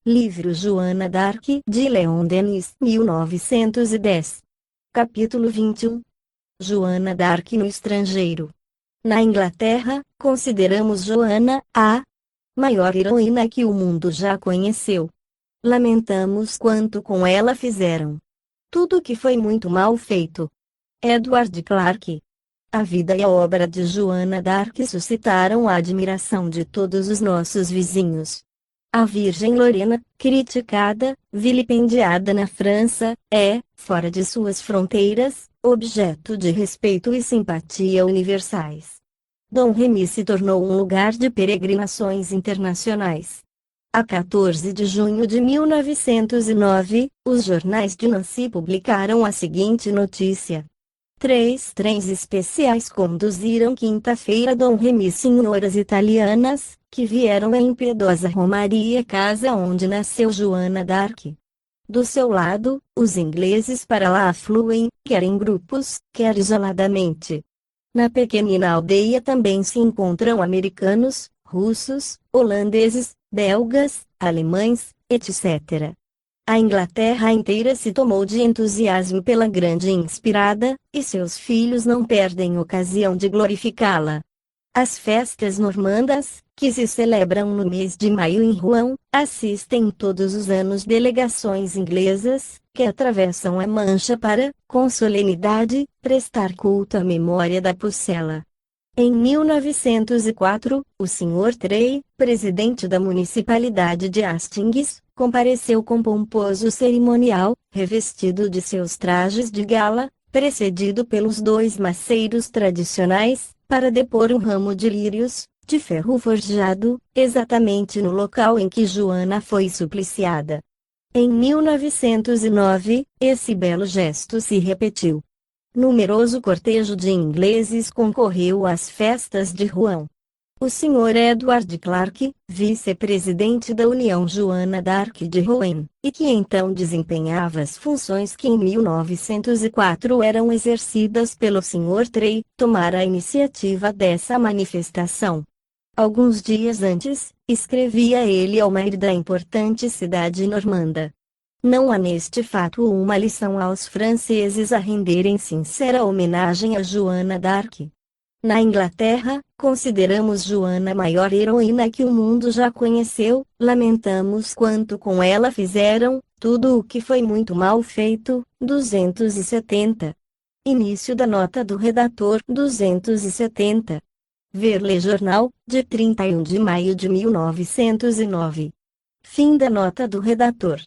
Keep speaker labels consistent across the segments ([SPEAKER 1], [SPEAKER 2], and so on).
[SPEAKER 1] Livro Joana d'Arc de Leon Denis, 1910. Capítulo 21. Joana d'Arc no estrangeiro. Na Inglaterra, consideramos Joana a maior heroína que o mundo já conheceu. Lamentamos quanto com ela fizeram. Tudo que foi muito mal feito. Edward Clarke. A vida e a obra de Joana d'Arc suscitaram a admiração de todos os nossos vizinhos. A Virgem Lorena, criticada, vilipendiada na França, é, fora de suas fronteiras, objeto de respeito e simpatia universais. Dom Remy se tornou um lugar de peregrinações internacionais. A 14 de junho de 1909, os jornais de Nancy publicaram a seguinte notícia. 3 trens especiais conduziram quinta-feira Dom Remy senhoras italianas, que vieram em impiedosa romaria casa onde nasceu Joana d'Arc. Do seu lado, os ingleses para lá afluem, quer em grupos, quer isoladamente. Na pequenina aldeia também se encontram americanos, russos, holandeses, belgas, alemães, etc. A Inglaterra inteira se tomou de entusiasmo pela grande inspirada, e seus filhos não perdem ocasião de glorificá-la. As festas normandas, que se celebram no mês de maio em Rouen, assistem todos os anos delegações inglesas, que atravessam a Mancha para, com solenidade, prestar culto à memória da Pucela. Em 1904, o Sr. Trey, presidente da municipalidade de Hastings, compareceu com pomposo cerimonial, revestido de seus trajes de gala, precedido pelos 2 maceiros tradicionais, para depor um ramo de lírios, de ferro forjado, exatamente no local em que Joana foi supliciada. Em 1909, esse belo gesto se repetiu. Numeroso cortejo de ingleses concorreu às festas de Rouen. O Sr. Edward Clarke, vice-presidente da União Joana d'Arc de Rouen, e que então desempenhava as funções que em 1904 eram exercidas pelo Sr. Trey, tomara a iniciativa dessa manifestação. Alguns dias antes, escrevia ele ao maire da importante cidade normanda. Não há neste fato uma lição aos franceses a renderem sincera homenagem a Joana d'Arc. Na Inglaterra, consideramos Joana a maior heroína que o mundo já conheceu, lamentamos quanto com ela fizeram, tudo o que foi muito mal feito, 270. Início da nota do redator, 270. Ver Le Jornal, de 31 de maio de 1909. Fim da nota do redator.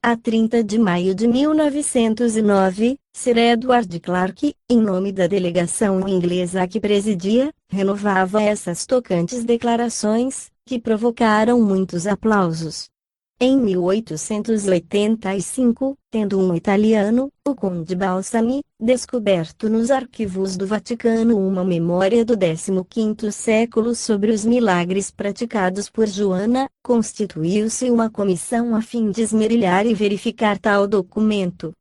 [SPEAKER 1] A 30 de maio de 1909, Sir Edward Clarke, em nome da delegação inglesa que presidia, renovava essas tocantes declarações, que provocaram muitos aplausos. Em 1885, tendo um italiano, o Conde Balsami, descoberto nos arquivos do Vaticano uma memória do 15º século sobre os milagres praticados por Joana, constituiu-se uma comissão a fim de esmerilhar e verificar tal documento.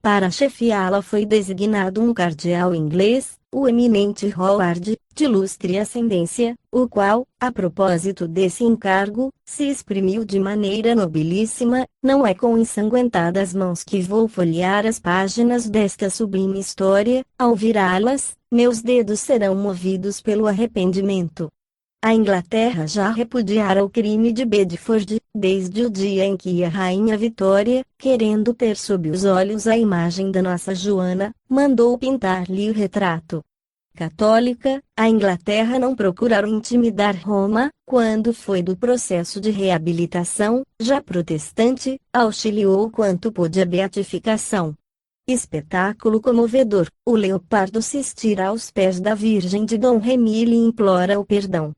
[SPEAKER 1] Para chefiá-la foi designado um cardeal inglês, o eminente Howard, de ilustre ascendência, o qual, a propósito desse encargo, se exprimiu de maneira nobilíssima: não é com ensanguentadas mãos que vou folhear as páginas desta sublime história, ao virá-las, meus dedos serão movidos pelo arrependimento. A Inglaterra já repudiara o crime de Bedford, desde o dia em que a Rainha Vitória, querendo ter sob os olhos a imagem da nossa Joana, mandou pintar-lhe o retrato. Católica, a Inglaterra não procuraram intimidar Roma, quando foi do processo de reabilitação, já protestante, auxiliou quanto pôde a beatificação. Espetáculo comovedor, o leopardo se estira aos pés da Virgem de Dom Remy e lhe implora o perdão.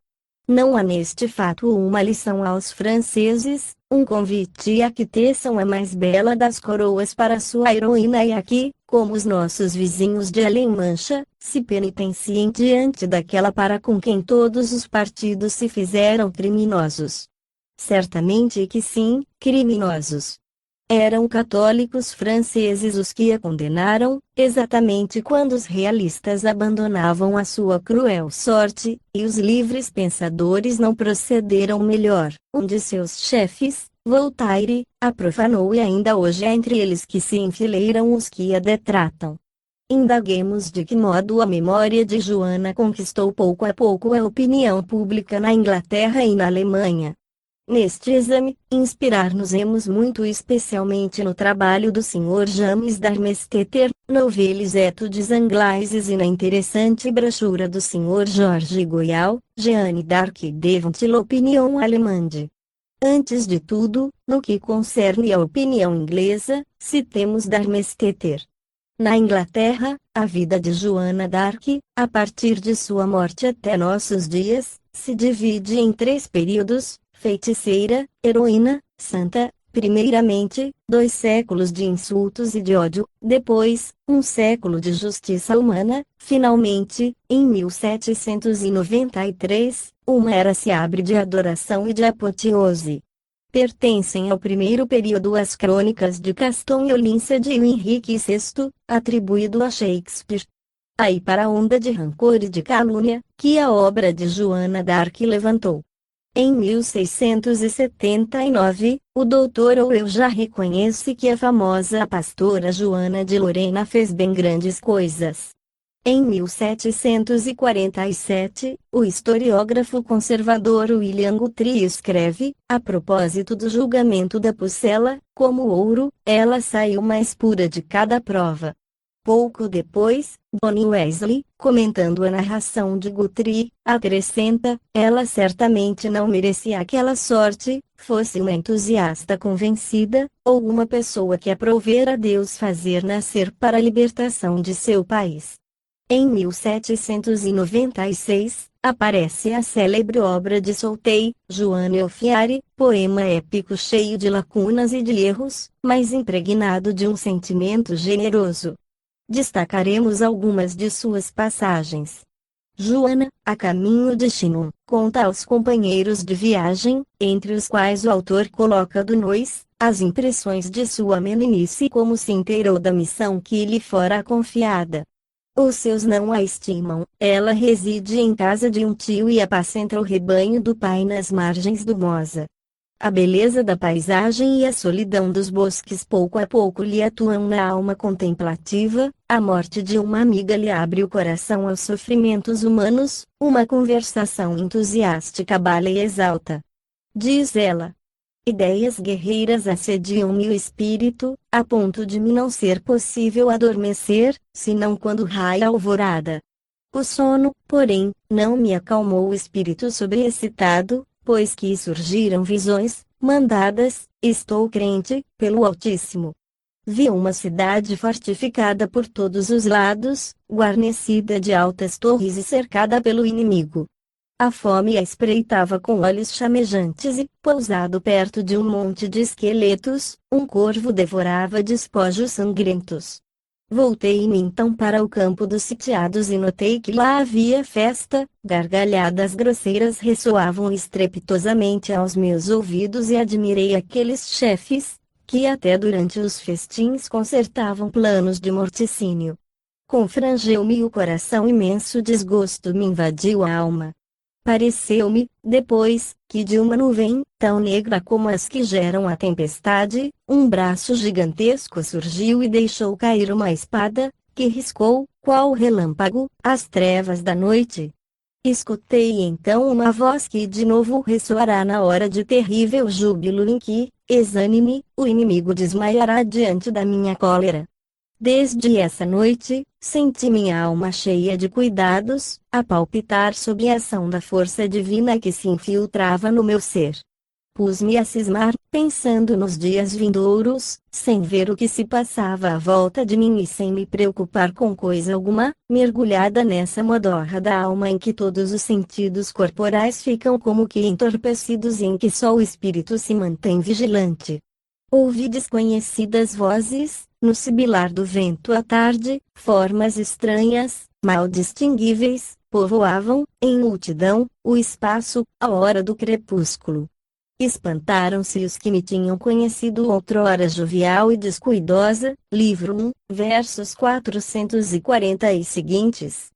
[SPEAKER 1] Não há neste fato uma lição aos franceses, um convite a que teçam a mais bela das coroas para sua heroína e a que, como os nossos vizinhos de Alemanha, se penitenciem diante daquela para com quem todos os partidos se fizeram criminosos. Certamente que sim, criminosos. Eram católicos franceses os que a condenaram, exatamente quando os realistas abandonavam a sua cruel sorte, e os livres pensadores não procederam melhor. Um de seus chefes, Voltaire, a profanou e ainda hoje há entre eles que se enfileiram os que a detratam. Indaguemos de que modo a memória de Joana conquistou pouco a pouco a opinião pública na Inglaterra e na Alemanha. Neste exame, inspirar-nos-emos muito especialmente no trabalho do Sr. James Darmesteter, Nouvelles Études Anglaises e na interessante brochura do Sr. George Goyal, Jeanne d'Arc devant l'opinion allemande. Antes de tudo, no que concerne à opinião inglesa, citemos Darmesteter. Na Inglaterra, a vida de Joana d'Arc, a partir de sua morte até nossos dias, se divide em 3 períodos: feiticeira, heroína, santa, primeiramente, 2 séculos de insultos e de ódio, depois, 1 século de justiça humana, finalmente, em 1793, uma era se abre de adoração e de apoteose. Pertencem ao primeiro período as crônicas de Gaston e Olincide e o Henrique VI, atribuído a Shakespeare. Aí para a onda de rancor e de calúnia, que a obra de Joana d'Arc levantou. Em 1679, o Dr. Orwell já reconhece que a famosa pastora Joana de Lorena fez bem grandes coisas. Em 1747, o historiógrafo conservador William Guthrie escreve, a propósito do julgamento da Pucela, como ouro, ela saiu mais pura de cada prova. Pouco depois, Bonnie Wesley, comentando a narração de Guthrie, acrescenta, ela certamente não merecia aquela sorte, fosse uma entusiasta convencida, ou uma pessoa que aprovera Deus fazer nascer para a libertação de seu país. Em 1796, aparece a célebre obra de Soltei, Joanne Alfieri, poema épico cheio de lacunas e de erros, mas impregnado de um sentimento generoso. Destacaremos algumas de suas passagens. Joana, a caminho de Chinon, conta aos companheiros de viagem, entre os quais o autor coloca Dunois, as impressões de sua meninice e como se inteirou da missão que lhe fora confiada. Os seus não a estimam, ela reside em casa de um tio e apacenta o rebanho do pai nas margens do Mosa. A beleza da paisagem e a solidão dos bosques pouco a pouco lhe atuam na alma contemplativa, a morte de uma amiga lhe abre o coração aos sofrimentos humanos, uma conversação entusiástica abala e exalta. Diz ela. Ideias guerreiras assediam-me o espírito, a ponto de me não ser possível adormecer, senão quando raia a alvorada. O sono, porém, não me acalmou o espírito sobreexcitado, pois que surgiram visões, mandadas, estou crente, pelo Altíssimo. Vi uma cidade fortificada por todos os lados, guarnecida de altas torres e cercada pelo inimigo. A fome a espreitava com olhos chamejantes e, pousado perto de um monte de esqueletos, um corvo devorava despojos sangrentos. Voltei-me então para o campo dos sitiados e notei que lá havia festa, gargalhadas grosseiras ressoavam estrepitosamente aos meus ouvidos e admirei aqueles chefes, que até durante os festins concertavam planos de morticínio. Confrangeu-me o coração, imenso desgosto me invadiu a alma. Pareceu-me, depois, que de uma nuvem, tão negra como as que geram a tempestade, um braço gigantesco surgiu e deixou cair uma espada, que riscou, qual relâmpago, as trevas da noite. Escutei então uma voz que de novo ressoará na hora de terrível júbilo em que, exânime, o inimigo desmaiará diante da minha cólera. Desde essa noite, senti minha alma cheia de cuidados, a palpitar sob a ação da força divina que se infiltrava no meu ser. Pus-me a cismar, pensando nos dias vindouros, sem ver o que se passava à volta de mim e sem me preocupar com coisa alguma, mergulhada nessa modorra da alma em que todos os sentidos corporais ficam como que entorpecidos e em que só o espírito se mantém vigilante. Ouvi desconhecidas vozes, no sibilar do vento à tarde, formas estranhas, mal distinguíveis, povoavam, em multidão, o espaço, à hora do crepúsculo. Espantaram-se os que me tinham conhecido outrora jovial e descuidosa. Livro 1, versos 440 e seguintes.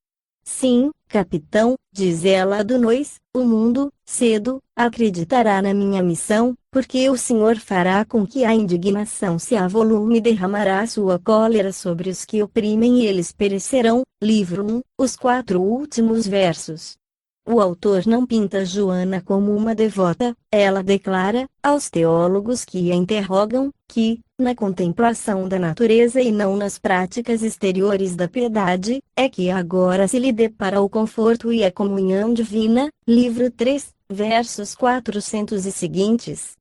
[SPEAKER 1] Sim, capitão, diz ela do Nois, o mundo, cedo, acreditará na minha missão, porque o Senhor fará com que a indignação se avolume e derramará sua cólera sobre os que oprimem e eles perecerão. Livro 1, os 4 últimos versos. O autor não pinta Joana como uma devota, ela declara, aos teólogos que a interrogam, que, na contemplação da natureza e não nas práticas exteriores da piedade, é que agora se lhe depara o conforto e a comunhão divina. Livro 3, versos 400 e seguintes.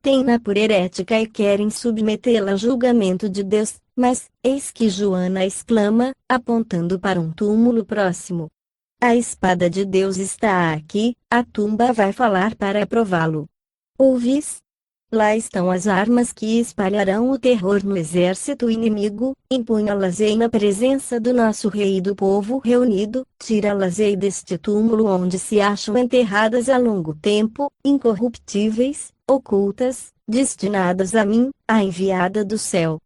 [SPEAKER 1] Tem-na por herética e querem submetê-la a julgamento de Deus, mas, eis que Joana exclama, apontando para um túmulo próximo: a espada de Deus está aqui, a tumba vai falar para prová-lo. Ouvis? Lá estão as armas que espalharão o terror no exército inimigo, empunha-las-ei na presença do nosso rei e do povo reunido, tira-las-ei deste túmulo onde se acham enterradas há longo tempo, incorruptíveis, ocultas, destinadas a mim, a enviada do céu.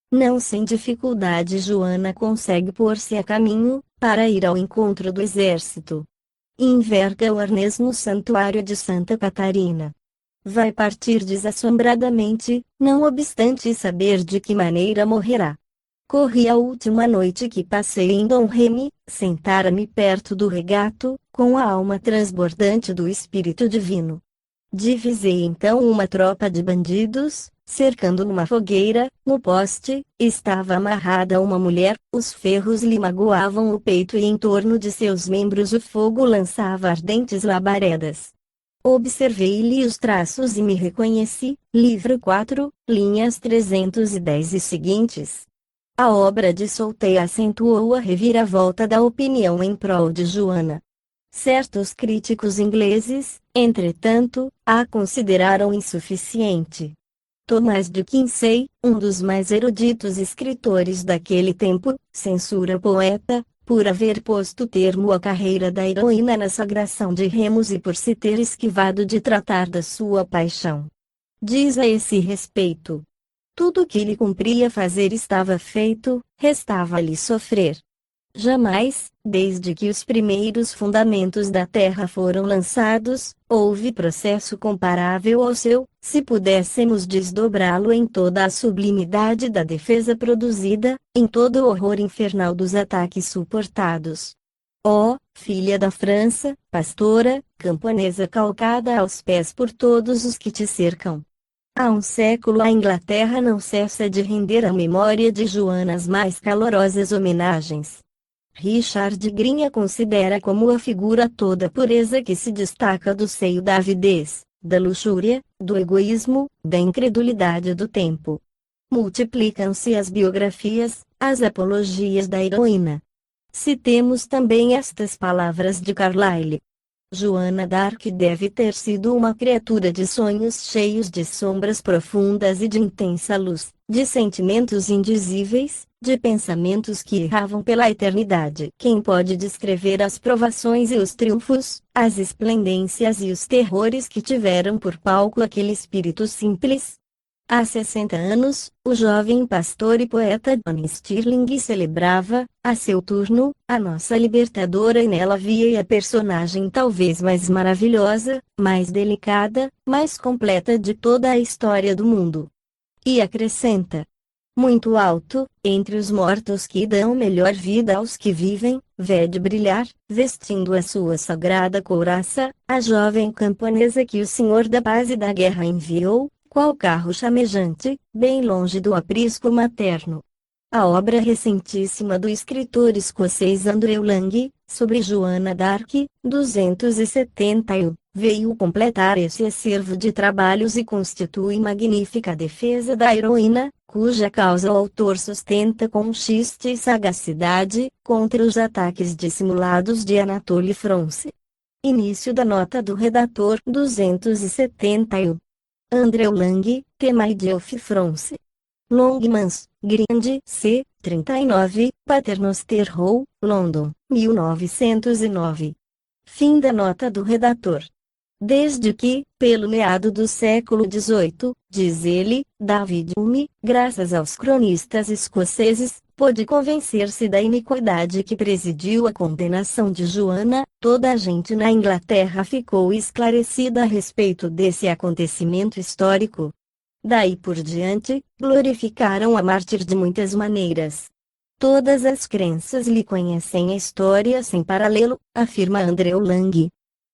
[SPEAKER 1] Não sem dificuldade Joana consegue pôr-se a caminho, para ir ao encontro do exército. Enverga o arnês no santuário de Santa Catarina. Vai partir desassombradamente, não obstante saber de que maneira morrerá. Corri a última noite que passei em Dom Remy, sentara-me perto do regato, com a alma transbordante do Espírito Divino. Divisei então uma tropa de bandidos, cercando uma fogueira. No poste, estava amarrada uma mulher, os ferros lhe magoavam o peito e em torno de seus membros o fogo lançava ardentes labaredas. Observei-lhe os traços e me reconheci. Livro 4, linhas 310 e seguintes. A obra de Soltei acentuou a reviravolta da opinião em prol de Joana. Certos críticos ingleses, entretanto, a consideraram insuficiente. Tomás de Quincey, um dos mais eruditos escritores daquele tempo, censura o poeta, por haver posto termo à carreira da heroína na sagração de Remus e por se ter esquivado de tratar da sua paixão. Diz a esse respeito: tudo o que lhe cumpria fazer estava feito, restava-lhe sofrer. Jamais, desde que os primeiros fundamentos da terra foram lançados, houve processo comparável ao seu, se pudéssemos desdobrá-lo em toda a sublimidade da defesa produzida, em todo o horror infernal dos ataques suportados. Ó, filha da França, pastora, camponesa calcada aos pés por todos os que te cercam. Há um século a Inglaterra não cessa de render à memória de Joana as mais calorosas homenagens. Richard Green a considera como a figura toda pureza que se destaca do seio da avidez, da luxúria, do egoísmo, da incredulidade do tempo. Multiplicam-se as biografias, as apologias da heroína. Citemos também estas palavras de Carlyle: Joana d'Arc deve ter sido uma criatura de sonhos cheios de sombras profundas e de intensa luz, de sentimentos indizíveis, de pensamentos que erravam pela eternidade. Quem pode descrever as provações e os triunfos, as esplendências e os terrores que tiveram por palco aquele espírito simples? Há 60 anos, o jovem pastor e poeta John Stirling celebrava, a seu turno, a nossa libertadora e nela via a personagem talvez mais maravilhosa, mais delicada, mais completa de toda a história do mundo. E acrescenta: muito alto, entre os mortos que dão melhor vida aos que vivem, vede brilhar, vestindo a sua sagrada couraça, a jovem camponesa que o Senhor da Paz e da Guerra enviou, qual carro chamejante, bem longe do aprisco materno. A obra recentíssima do escritor escocês Andrew Lang, sobre Joana d'Arc, 271, veio completar esse acervo de trabalhos e constitui magnífica defesa da heroína, cuja causa o autor sustenta com xiste e sagacidade, contra os ataques dissimulados de Anatole France. Início da nota do redator 271. Andrew Lang, tema Idiof France. Longmans, Grind C. 39, Paternoster Row, London, 1909. Fim da nota do redator. Desde que, pelo meado do século XVIII, diz ele, David Hume, graças aos cronistas escoceses, pôde convencer-se da iniquidade que presidiu a condenação de Joana. Toda a gente na Inglaterra ficou esclarecida a respeito desse acontecimento histórico. Daí por diante, glorificaram a mártir de muitas maneiras. Todas as crenças lhe conhecem a história sem paralelo, afirma Andrew Lang.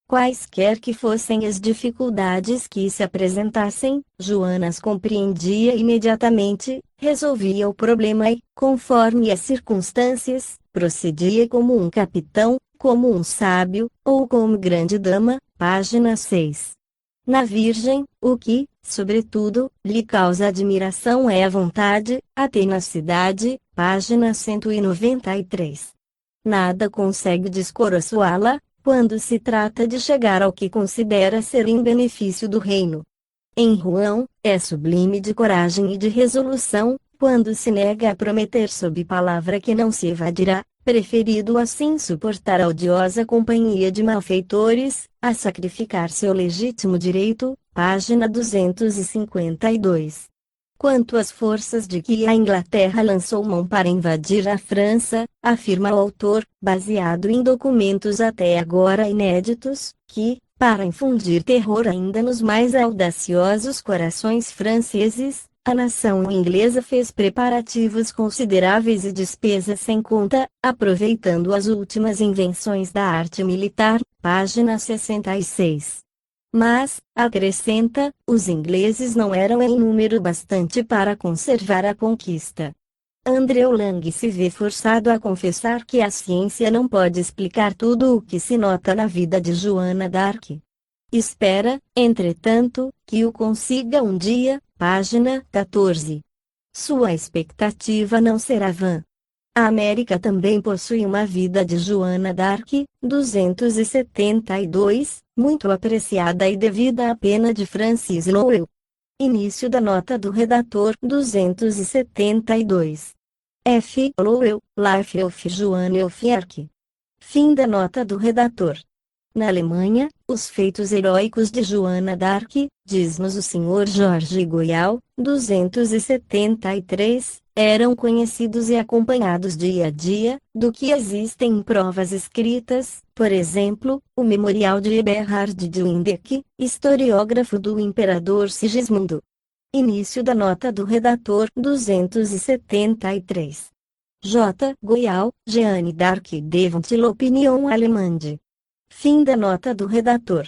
[SPEAKER 1] Quaisquer que fossem as dificuldades que se apresentassem, Joana as compreendia imediatamente, resolvia o problema e, conforme as circunstâncias, procedia como um capitão, como um sábio, ou como grande dama. Página 6. Na Virgem, o que, sobretudo, lhe causa admiração é a vontade, a tenacidade. Página 193. Nada consegue descoroçoá-la, quando se trata de chegar ao que considera ser em benefício do reino. Em Rouen, é sublime de coragem e de resolução, quando se nega a prometer sob palavra que não se evadirá, preferido assim suportar a odiosa companhia de malfeitores, a sacrificar seu legítimo direito. Página 252. Quanto às forças de que a Inglaterra lançou mão para invadir a França, afirma o autor, baseado em documentos até agora inéditos, que, para infundir terror ainda nos mais audaciosos corações franceses, a nação inglesa fez preparativos consideráveis e despesas sem conta, aproveitando as últimas invenções da arte militar. Página 66. Mas, acrescenta, os ingleses não eram em número bastante para conservar a conquista. Andrew Lang se vê forçado a confessar que a ciência não pode explicar tudo o que se nota na vida de Joana d'Arc. Espera, entretanto, que o consiga um dia. Página 14. Sua expectativa não será vã. A América também possui uma vida de Joana d'Arc, 272, muito apreciada e devida à pena de Francis Lowell. Início da nota do redator 272. F. Lowell, Life of Joan of Arc. Fim da nota do redator. Na Alemanha, os feitos heróicos de Joana d'Arc, diz-nos o Sr. Jorge Goyal, 273, eram conhecidos e acompanhados dia a dia, do que existem provas escritas, por exemplo, o Memorial de Eberhard de Windeck, historiógrafo do imperador Sigismundo. Início da nota do redator 273. J. Goyal, Jeanne d'Arc devant l'opinion allemande. Fim da nota do redator.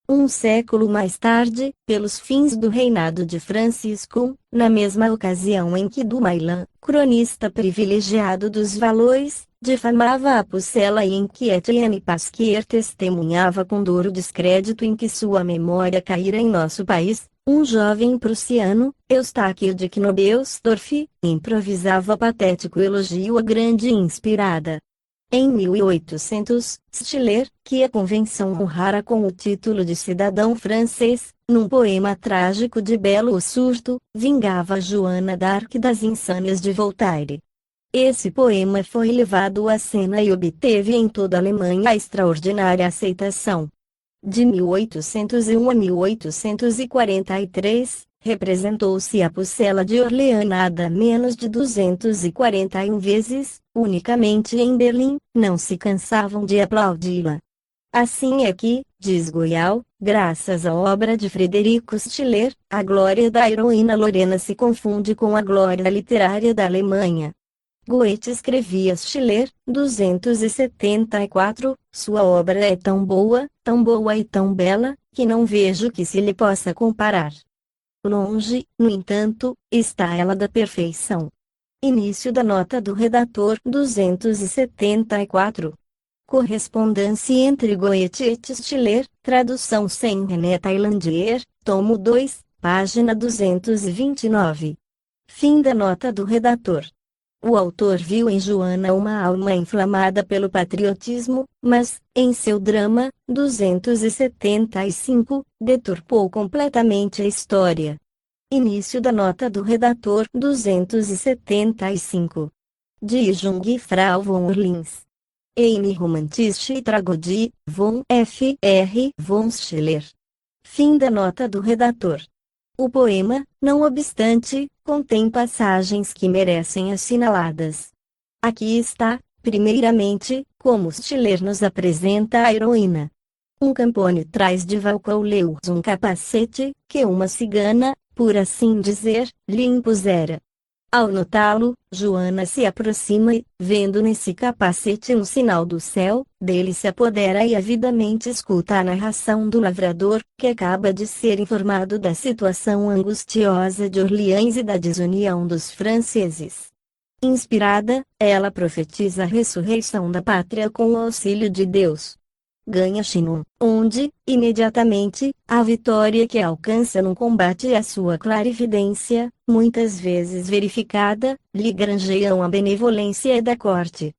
[SPEAKER 1] Um século mais tarde, pelos fins do reinado de Francisco, na mesma ocasião em que Dumoulin, cronista privilegiado dos Valois, difamava a Pucela e em que Etienne Pasquier testemunhava com duro descrédito em que sua memória caíra em nosso país, um jovem prussiano, Eustáquio de Knobelsdorff, improvisava patético elogio à grande inspirada. Em 1800, Stiller, que a convenção honrara com o título de cidadão francês, num poema trágico de belo surto, vingava Joana d'Arc das insânias de Voltaire. Esse poema foi levado à cena e obteve em toda a Alemanha a extraordinária aceitação. De 1801 a 1843, representou-se a Pucela de Orleans nada menos de 241 vezes, unicamente em Berlim, não se cansavam de aplaudi-la. Assim é que, diz Goyal, graças à obra de Frederico Stiller, a glória da heroína Lorena se confunde com a glória literária da Alemanha. Goethe escrevia Stiller, 274, sua obra é tão boa e tão bela, que não vejo que se lhe possa comparar. Longe, no entanto, está ela da perfeição. Início da nota do redator 274. Correspondência entre Goethe e Stiller, tradução sem René Taillandier, tomo 2, página 229. Fim da nota do redator. O autor viu em Joana uma alma inflamada pelo patriotismo, mas, em seu drama, 275, deturpou completamente a história. Início da nota do redator 275. Die Jungfrau von Orleans. Eine romantische Tragödie, von F. R. von Schiller. Fim da nota do redator. O poema, não obstante, contém passagens que merecem assinaladas. Aqui está, primeiramente, como Stiller nos apresenta a heroína. Um Campone traz de Valcoleus um capacete, que uma cigana, por assim dizer, lhe impusera. Ao notá-lo, Joana se aproxima e, vendo nesse capacete um sinal do céu, dele se apodera e avidamente escuta a narração do lavrador, que acaba de ser informado da situação angustiosa de Orleans e da desunião dos franceses. Inspirada, ela profetiza a ressurreição da pátria com o auxílio de Deus. Ganha Chinon, onde, imediatamente, a vitória que alcança num combate e a sua clarividência, muitas vezes verificada, lhe granjeiam a benevolência da corte.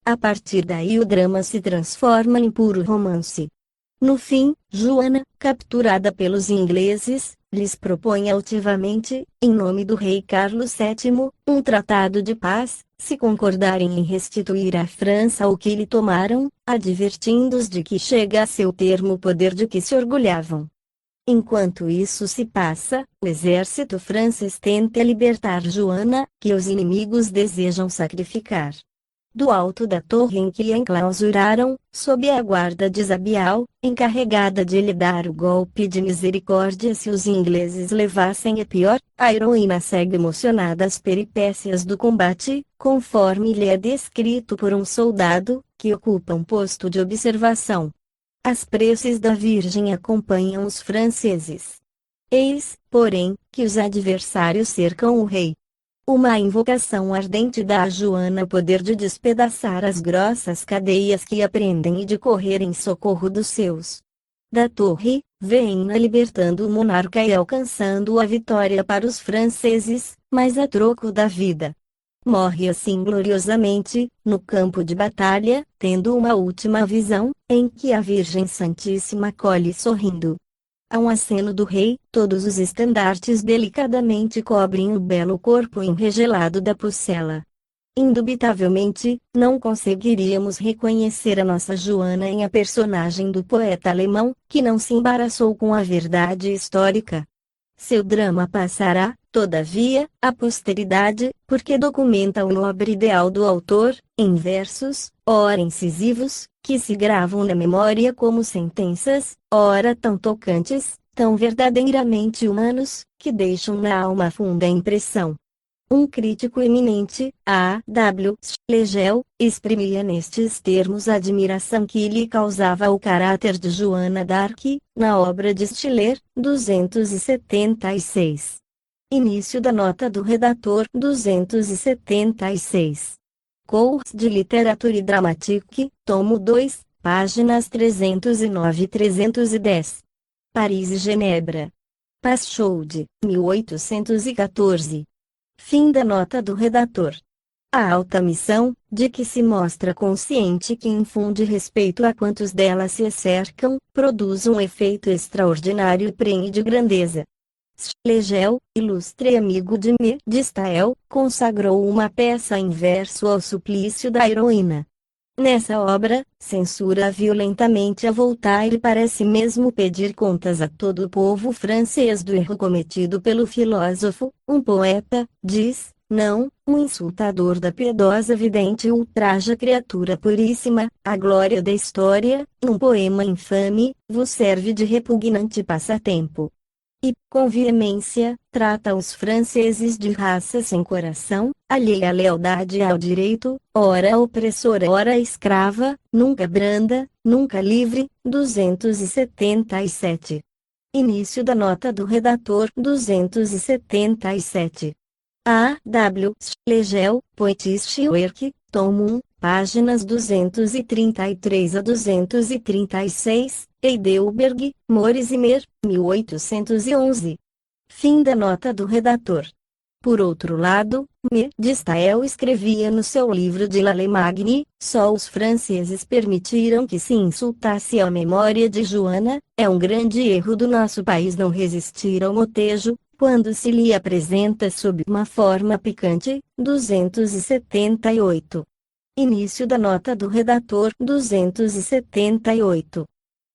[SPEAKER 1] A partir daí o drama se transforma em puro romance. No fim, Joana, capturada pelos ingleses, lhes propõe altivamente, em nome do rei Carlos VII, um tratado de paz, se concordarem em restituir à França o que lhe tomaram, advertindo-os de que chega a seu termo o poder de que se orgulhavam. Enquanto isso se passa, o exército francês tenta libertar Joana, que os inimigos desejam sacrificar. Do alto da torre em que a enclausuraram, sob a guarda de Zabial, encarregada de lhe dar o golpe de misericórdia se os ingleses levassem a pior, a heroína segue emocionada as peripécias do combate, conforme lhe é descrito por um soldado, que ocupa um posto de observação. As preces da Virgem acompanham os franceses. Eis, porém, que os adversários cercam o rei. Uma invocação ardente dá a Joana o poder de despedaçar as grossas cadeias que a prendem e de correr em socorro dos seus. Da torre, vem-na libertando o monarca e alcançando a vitória para os franceses, mas a troco da vida. Morre assim gloriosamente, no campo de batalha, tendo uma última visão, em que a Virgem Santíssima colhe sorrindo. A um aceno do rei, todos os estandartes delicadamente cobrem o belo corpo enregelado da Pucela. Indubitavelmente, não conseguiríamos reconhecer a nossa Joana em a personagem do poeta alemão, que não se embaraçou com a verdade histórica. Seu drama passará, todavia, à posteridade, porque documenta o nobre ideal do autor, em versos, ora incisivos, que se gravam na memória como sentenças, ora tão tocantes, tão verdadeiramente humanos, que deixam na alma funda impressão. Um crítico eminente, A. W. Schlegel, exprimia nestes termos a admiração que lhe causava o caráter de Joana d'Arc, na obra de Stiller, 276. Início da nota do redator 276. Cours de Literature Dramatique, tomo 2, páginas 309 e 310. Paris e Genebra. Paschaud, 1814. Fim da nota do redator. A alta missão, de que se mostra consciente que infunde respeito a quantos dela se cercam, produz um efeito extraordinário e prenhe de grandeza. Schlegel, ilustre amigo de Me de Stael, consagrou uma peça em verso ao suplício da heroína. Nessa obra, censura violentamente a Voltaire e parece mesmo pedir contas a todo o povo francês do erro cometido pelo filósofo, um poeta, diz, não, um insultador da piedosa vidente ultraja criatura puríssima, a glória da história, num poema infame, vos serve de repugnante passatempo. E, com veemência, trata os franceses de raça sem coração, alheia à lealdade e ao direito, ora opressora ora escrava, nunca branda, nunca livre. 277. Início da nota do redator 277. A. W. Schlegel, Poetische Werk, tomo 1, páginas 233 a 236, Heidelberg, Morisimer, 1811. Fim da nota do redator. Por outro lado, Me de Stael escrevia no seu livro de l'Allemagne, só os franceses permitiram que se insultasse a memória de Joana, é um grande erro do nosso país não resistir ao motejo, quando se lhe apresenta sob uma forma picante. 278. Início da nota do redator 278.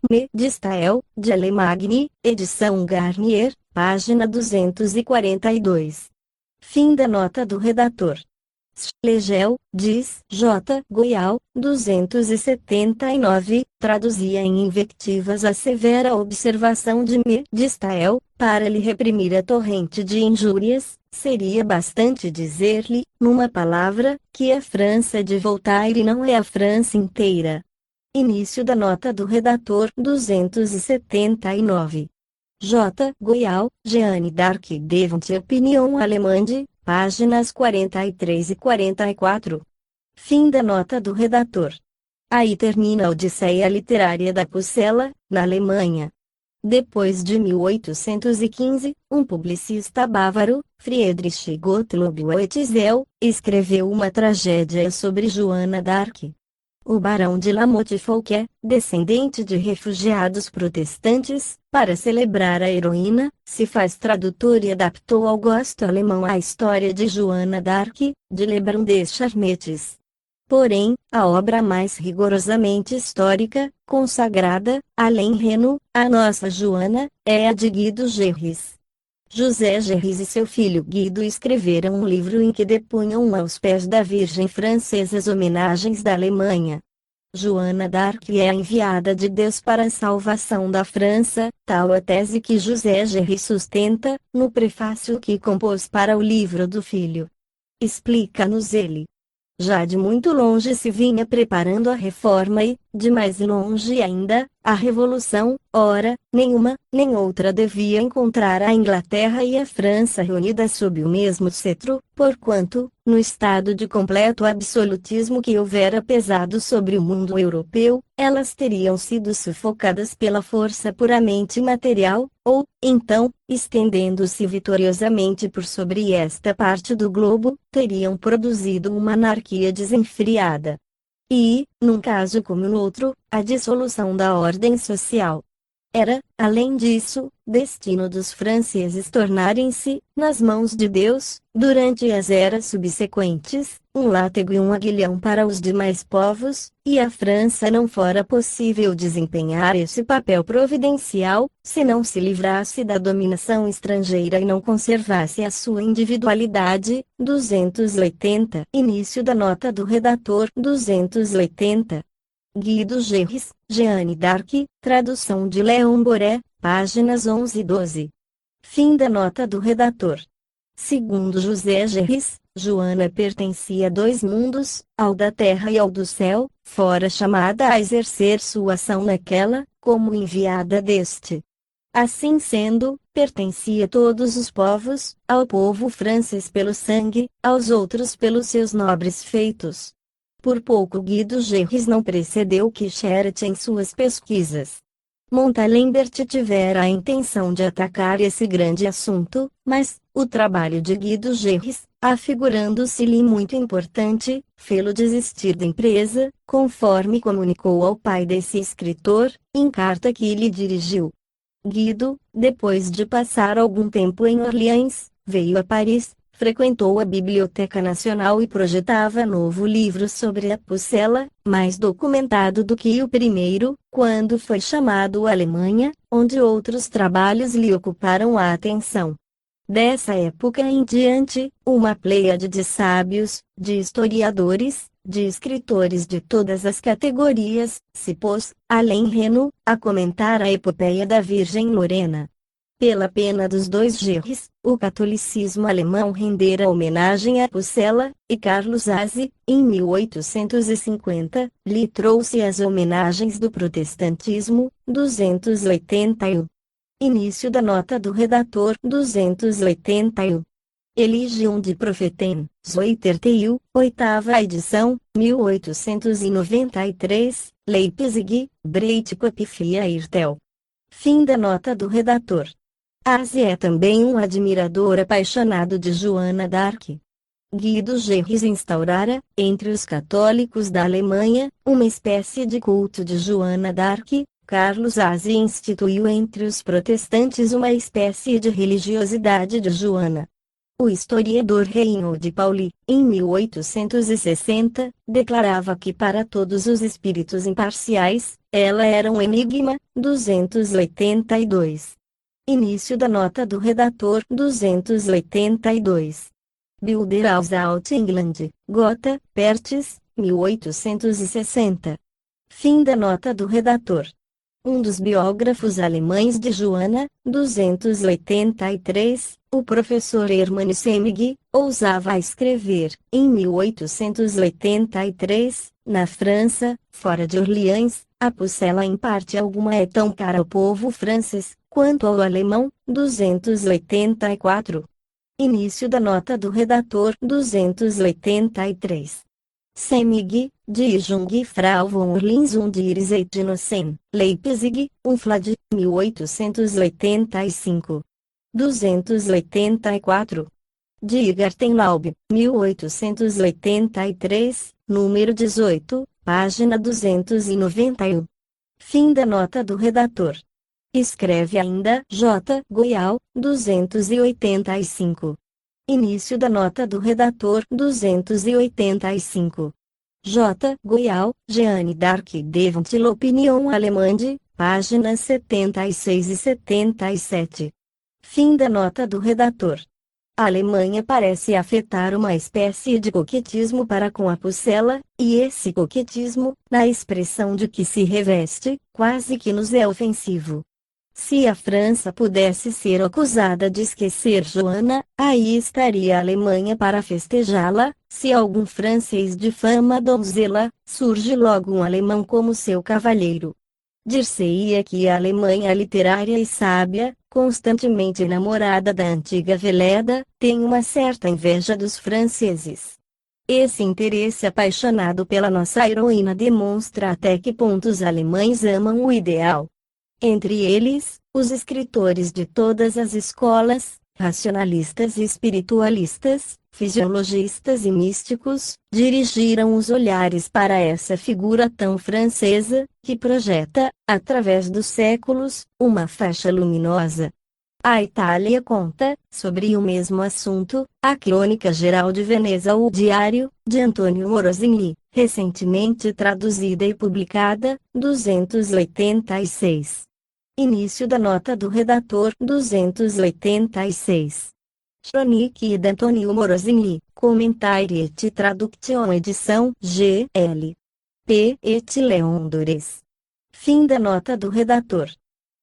[SPEAKER 1] Me de Stael, de Allemagne, edição Garnier, página 242. Fim da nota do redator. Schlegel, diz J. Goial, 279, traduzia em invectivas a severa observação de Stael, para lhe reprimir a torrente de injúrias, seria bastante dizer-lhe, numa palavra, que a França de Voltaire não é a França inteira. Início da nota do redator 279. J. Goial, Jeanne d'Arc devant Opinion Allemande, páginas 43 e 44. Fim da nota do redator. Aí termina a Odisseia Literária da Pucella, na Alemanha. Depois de 1815, um publicista bávaro, Friedrich Gottlob Wetzel, escreveu uma tragédia sobre Joana d'Arc. O barão de La Motte Fouquet, descendente de refugiados protestantes, para celebrar a heroína, se faz tradutor e adaptou ao gosto alemão a história de Joana d'Arc, de Lebrun des Charmettes. Porém, a obra mais rigorosamente histórica, consagrada, além Reno, a nossa Joana, é a de Guido Gerres. José Gerres e seu filho Guido escreveram um livro em que depunham aos pés da Virgem Francesa as homenagens da Alemanha. Joana d'Arc é a enviada de Deus para a salvação da França, tal a tese que José Gerres sustenta, no prefácio que compôs para o livro do filho. Explica-nos ele. Já de muito longe se vinha preparando a reforma e, de mais longe ainda, a revolução, ora, nenhuma, nem outra devia encontrar a Inglaterra e a França reunidas sob o mesmo cetro, porquanto, no estado de completo absolutismo que houvera pesado sobre o mundo europeu, elas teriam sido sufocadas pela força puramente material, ou, então, estendendo-se vitoriosamente por sobre esta parte do globo, teriam produzido uma anarquia desenfreada. E, num caso como no outro, a dissolução da ordem social. Era, além disso, destino dos franceses tornarem-se, nas mãos de Deus, durante as eras subsequentes, um látego e um aguilhão para os demais povos, e a França não fora possível desempenhar esse papel providencial, se não se livrasse da dominação estrangeira e não conservasse a sua individualidade. 280. Início da nota do redator 280. Guido Gerres, Jeanne d'Arc, tradução de Léon Boré, páginas 11 e 12. Fim da nota do redator. Segundo José Gerres, Joana pertencia a dois mundos, ao da terra e ao do céu, fora chamada a exercer sua ação naquela, como enviada deste. Assim sendo, pertencia a todos os povos, ao povo francês pelo sangue, aos outros pelos seus nobres feitos. Por pouco Guido Gerres não precedeu Quicheret em suas pesquisas. Montalembert tivera a intenção de atacar esse grande assunto, mas, o trabalho de Guido Gerres, afigurando-se-lhe muito importante, fê-lo desistir da empresa, conforme comunicou ao pai desse escritor, em carta que lhe dirigiu. Guido, depois de passar algum tempo em Orleans, veio a Paris, frequentou a Biblioteca Nacional e projetava novo livro sobre a Pucella, mais documentado do que o primeiro, quando foi chamado à Alemanha, onde outros trabalhos lhe ocuparam a atenção. Dessa época em diante, uma pleiade de sábios, de historiadores, de escritores de todas as categorias, se pôs, além Reno, a comentar a epopeia da Virgem Lorena. Pela pena dos dois Gerres, o catolicismo alemão rendera homenagem a Pucella, e Carlos Aze, em 1850, lhe trouxe as homenagens do protestantismo. 281. Início da nota do redator 281. Eligium de Propheten, Zoiterteil, oitava edição, 1893, Leipzig, Breitkopf Airtel. Fim da nota do redator. Aze é também um admirador apaixonado de Joana d'Arc. Guido Gerres instaurara, entre os católicos da Alemanha, uma espécie de culto de Joana d'Arc. Carlos Aze instituiu entre os protestantes uma espécie de religiosidade de Joana. O historiador Reinhold Pauli, em 1860, declarava que para todos os espíritos imparciais, ela era um enigma. 282. Início da nota do redator 282. Builder aus Alt England, Gotha, Perthes, 1860. Fim da nota do redator. Um dos biógrafos alemães de Joana, 283, o professor Hermann Semig, ousava escrever, em 1883, na França, fora de Orleans, a pucela em parte alguma é tão cara ao povo francês, quanto ao alemão, 284. Início da nota do redator, 283. Semig, die Jungfrau von Orleans und ihre Genossen, Leipzig, Umflad, 1885. 284. Die Gartenlaube, 1883, número 18, página 291. Fim da nota do redator. Escreve ainda J. Goial, 285. Início da nota do redator, 285. J. Goial, Jeanne d'Arc devant l'opinion allemande, páginas 76 e 77. Fim da nota do redator. A Alemanha parece afetar uma espécie de coquetismo para com a pucela, e esse coquetismo, na expressão de que se reveste, quase que nos é ofensivo. Se a França pudesse ser acusada de esquecer Joana, aí estaria a Alemanha para festejá-la. Se algum francês difama a donzela, surge logo um alemão como seu cavalheiro. Dir-se-ia que a Alemanha literária e sábia, constantemente enamorada da antiga Veleda, tem uma certa inveja dos franceses. Esse interesse apaixonado pela nossa heroína demonstra até que ponto os alemães amam o ideal. Entre eles, os escritores de todas as escolas, racionalistas e espiritualistas, fisiologistas e místicos, dirigiram os olhares para essa figura tão francesa, que projeta, através dos séculos, uma faixa luminosa. A Itália conta, sobre o mesmo assunto, a Crônica Geral de Veneza ou Diário, de Antonio Morosini, recentemente traduzida e publicada, 286. Início da nota do redator, 286. Chronique d'Antonio Morosini, Commentaire et Traduction edição G.L. P. et Leondores. Fim da nota do redator.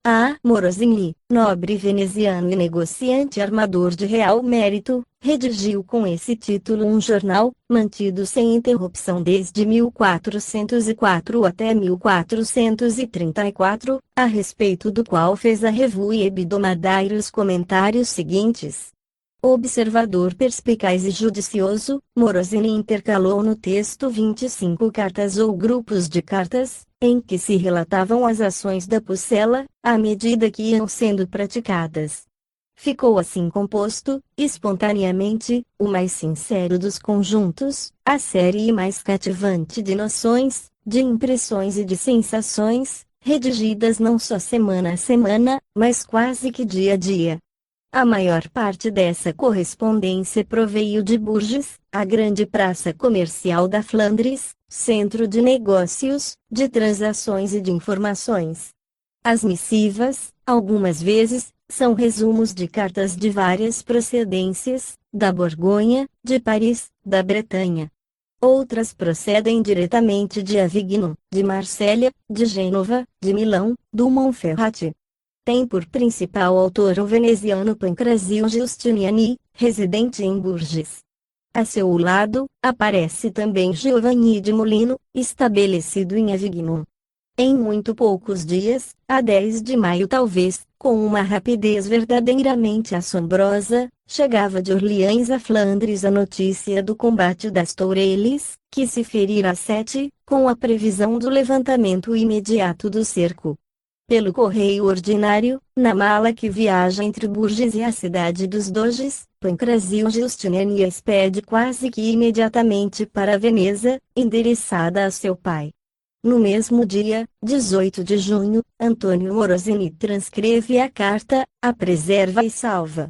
[SPEAKER 1] A. Morosini, nobre veneziano e negociante armador de real mérito, redigiu com esse título um jornal, mantido sem interrupção desde 1404 até 1434, a respeito do qual fez a Revue Hebdomadaire os comentários seguintes. Observador perspicaz e judicioso, Morosini intercalou no texto 25 cartas ou grupos de cartas, em que se relatavam as ações da pucela, à medida que iam sendo praticadas. Ficou assim composto, espontaneamente, o mais sincero dos conjuntos, a série mais cativante de noções, de impressões e de sensações, redigidas não só semana a semana, mas quase que dia a dia. A maior parte dessa correspondência proveio de Bourges, a grande praça comercial da Flandres, centro de negócios, de transações e de informações. As missivas, algumas vezes, são resumos de cartas de várias procedências, da Borgonha, de Paris, da Bretanha. Outras procedem diretamente de Avignon, de Marsella, de Gênova, de Milão, do Monferrat. Tem por principal autor o veneziano Pancrazio Giustiniani, residente em Bourges. A seu lado, aparece também Giovanni de Molino, estabelecido em Avignon. Em muito poucos dias, a 10 de maio talvez, com uma rapidez verdadeiramente assombrosa, chegava de Orleans a Flandres a notícia do combate das Toureles, que se ferira às 7, com a previsão do levantamento imediato do cerco. Pelo correio ordinário, na mala que viaja entre Bourges e a cidade dos Doges, Pancrazio Giustiniani expede quase que imediatamente para Veneza, endereçada a seu pai. No mesmo dia, 18 de junho, Antonio Morosini transcreve a carta, a preserva e salva.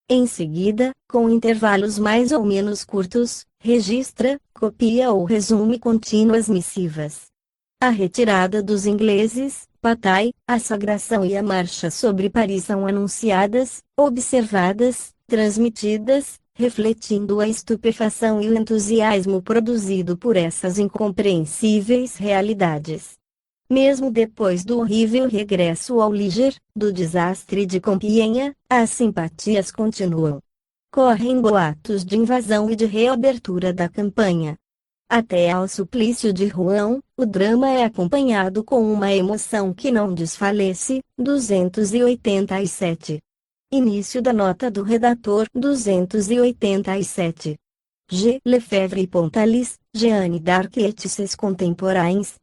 [SPEAKER 1] Em seguida, com intervalos mais ou menos curtos, registra, copia ou resume contínuas missivas. A retirada dos ingleses, Patay, a sagração e a marcha sobre Paris são anunciadas, observadas, transmitidas, refletindo a estupefação e o entusiasmo produzido por essas incompreensíveis realidades. Mesmo depois do horrível regresso ao Níger, do desastre de Compiègne, as simpatias continuam. Correm boatos de invasão e de reabertura da campanha. Até ao suplício de Rouen, o drama é acompanhado com uma emoção que não desfalece. 287. Início da nota do redator. 287. G. Lefebvre e Pontalis, Jeanne d'Arc et ses contemporains.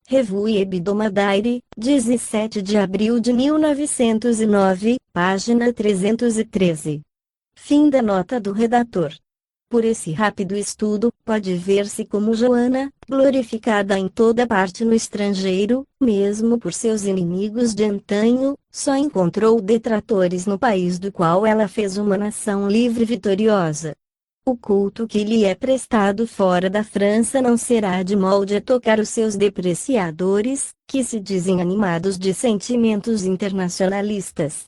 [SPEAKER 1] Revue Hebdomadaire, 17 de abril de 1909, página 313. Fim da nota do redator. Por esse rápido estudo, pode ver-se como Joana, glorificada em toda parte no estrangeiro, mesmo por seus inimigos de antanho, só encontrou detratores no país do qual ela fez uma nação livre e vitoriosa. O culto que lhe é prestado fora da França não será de molde a tocar os seus depreciadores, que se dizem animados de sentimentos internacionalistas.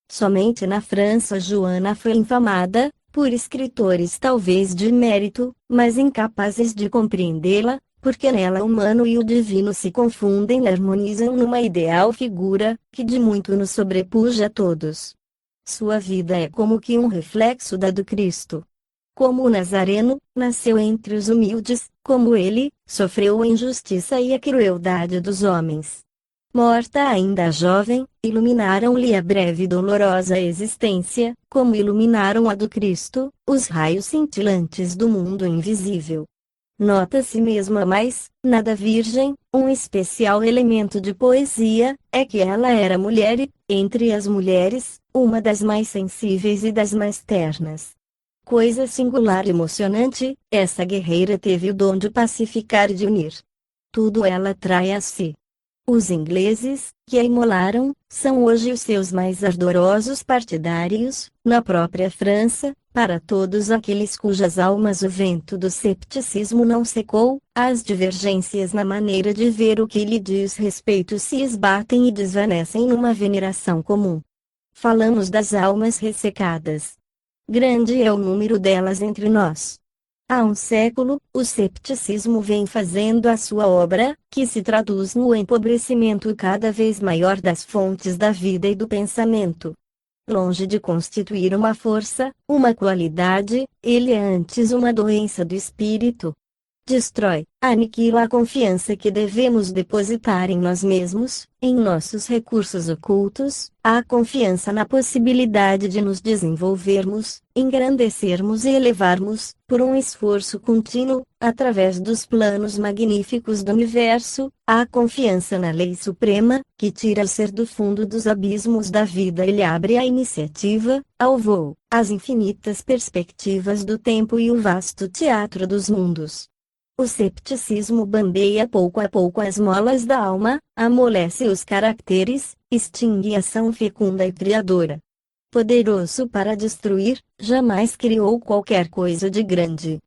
[SPEAKER 1] Somente na França Joana foi infamada, por escritores talvez de mérito, mas incapazes de compreendê-la, porque nela o humano e o divino se confundem e harmonizam numa ideal figura, que de muito nos sobrepuja a todos. Sua vida é como que um reflexo da do Cristo. Como o Nazareno, nasceu entre os humildes, como ele, sofreu a injustiça e a crueldade dos homens. Morta ainda jovem, iluminaram-lhe a breve e dolorosa existência, como iluminaram a do Cristo, os raios cintilantes do mundo invisível. Nota-se mesmo a mais, nada virgem, um especial elemento de poesia, é que ela era mulher e, entre as mulheres, uma das mais sensíveis e das mais ternas. Coisa singular e emocionante, essa guerreira teve o dom de pacificar e de unir. Tudo ela trai a si. Os ingleses, que a imolaram, são hoje os seus mais ardorosos partidários, na própria França, para todos aqueles cujas almas o vento do cepticismo não secou, as divergências na maneira de ver o que lhe diz respeito se esbatem e desvanecem numa veneração comum. Falamos das almas ressecadas. Grande é o número delas entre nós. Há um século, o cepticismo vem fazendo a sua obra, que se traduz no empobrecimento cada vez maior das fontes da vida e do pensamento. Longe de constituir uma força, uma qualidade, ele é antes uma doença do espírito. Destrói, aniquila a confiança que devemos depositar em nós mesmos, em nossos recursos ocultos, a confiança na possibilidade de nos desenvolvermos, engrandecermos e elevarmos, por um esforço contínuo, através dos planos magníficos do universo, a confiança na lei suprema, que tira o ser do fundo dos abismos da vida e lhe abre a iniciativa, ao voo, as infinitas perspectivas do tempo e o vasto teatro dos mundos. O cepticismo bambeia pouco a pouco as molas da alma, amolece os caracteres, extingue a ação fecunda e criadora. Poderoso para destruir, jamais criou qualquer coisa de grande.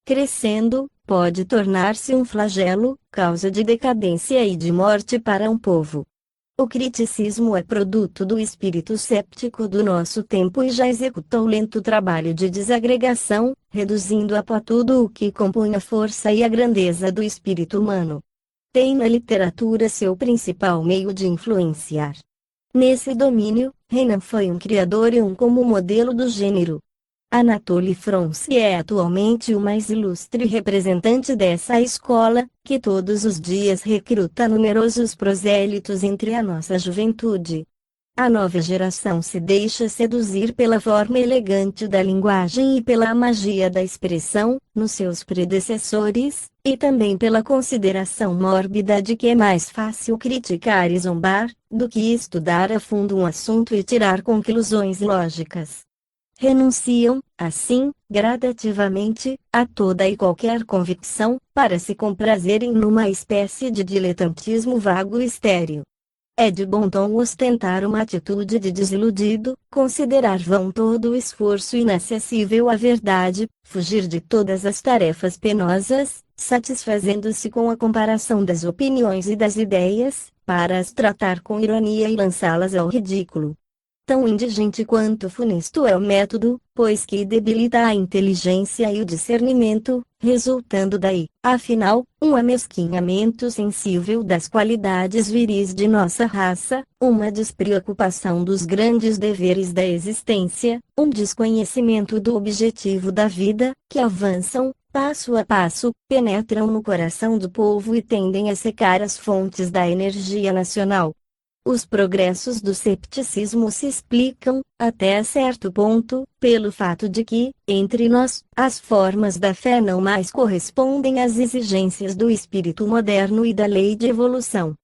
[SPEAKER 1] Crescendo, pode tornar-se um flagelo, causa de decadência e de morte para um povo. O criticismo é produto do espírito séptico do nosso tempo e já executou lento trabalho de desagregação, reduzindo a pó tudo o que compõe a força e a grandeza do espírito humano. Tem na literatura seu principal meio de influenciar. Nesse domínio, Renan foi um criador e um como modelo do gênero. Anatole France é atualmente o mais ilustre representante dessa escola, que todos os dias recruta numerosos prosélitos entre a nossa juventude. A nova geração se deixa seduzir pela forma elegante da linguagem e pela magia da expressão, nos seus predecessores, e também pela consideração mórbida de que é mais fácil criticar e zombar, do que estudar a fundo um assunto e tirar conclusões lógicas. Renunciam, assim, gradativamente, a toda e qualquer convicção, para se comprazerem numa espécie de diletantismo vago e estéril. É de bom tom ostentar uma atitude de desiludido, considerar vão todo o esforço inacessível à verdade, fugir de todas as tarefas penosas, satisfazendo-se com a comparação das opiniões e das ideias, para as tratar com ironia e lançá-las ao ridículo. Tão indigente quanto funesto é o método, pois que debilita a inteligência e o discernimento, resultando daí, afinal, um amesquinhamento sensível das qualidades viris de nossa raça, uma despreocupação dos grandes deveres da existência, um desconhecimento do objetivo da vida, que avançam, passo a passo, penetram no coração do povo e tendem a secar as fontes da energia nacional. Os progressos do cepticismo se explicam, até certo ponto, pelo fato de que, entre nós, as formas da fé não mais correspondem às exigências do espírito moderno e da lei de evolução.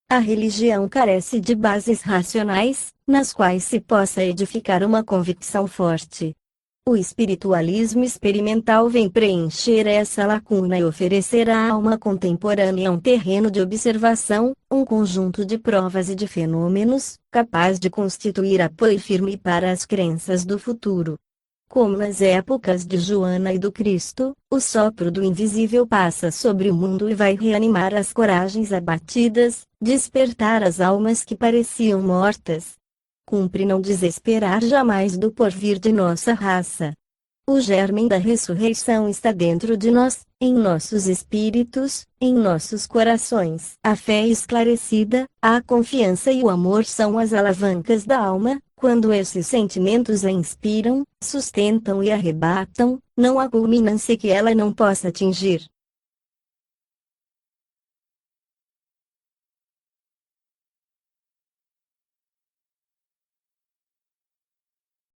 [SPEAKER 1] A religião carece de bases racionais, nas quais se possa edificar uma convicção forte. O espiritualismo experimental vem preencher essa lacuna e oferecer à alma contemporânea um terreno de observação, um conjunto de provas e de fenômenos, capaz de constituir apoio firme para as crenças do futuro. Como nas épocas de Joana e do Cristo, o sopro do invisível passa sobre o mundo e vai reanimar as coragens abatidas, despertar as almas que pareciam mortas. Cumpre não desesperar jamais do porvir de nossa raça. O germen da ressurreição está dentro de nós, em nossos espíritos, em nossos corações. A fé esclarecida, a confiança e o amor são as alavancas da alma. Quando esses sentimentos a inspiram, sustentam e arrebatam, não há culminância que ela não possa atingir.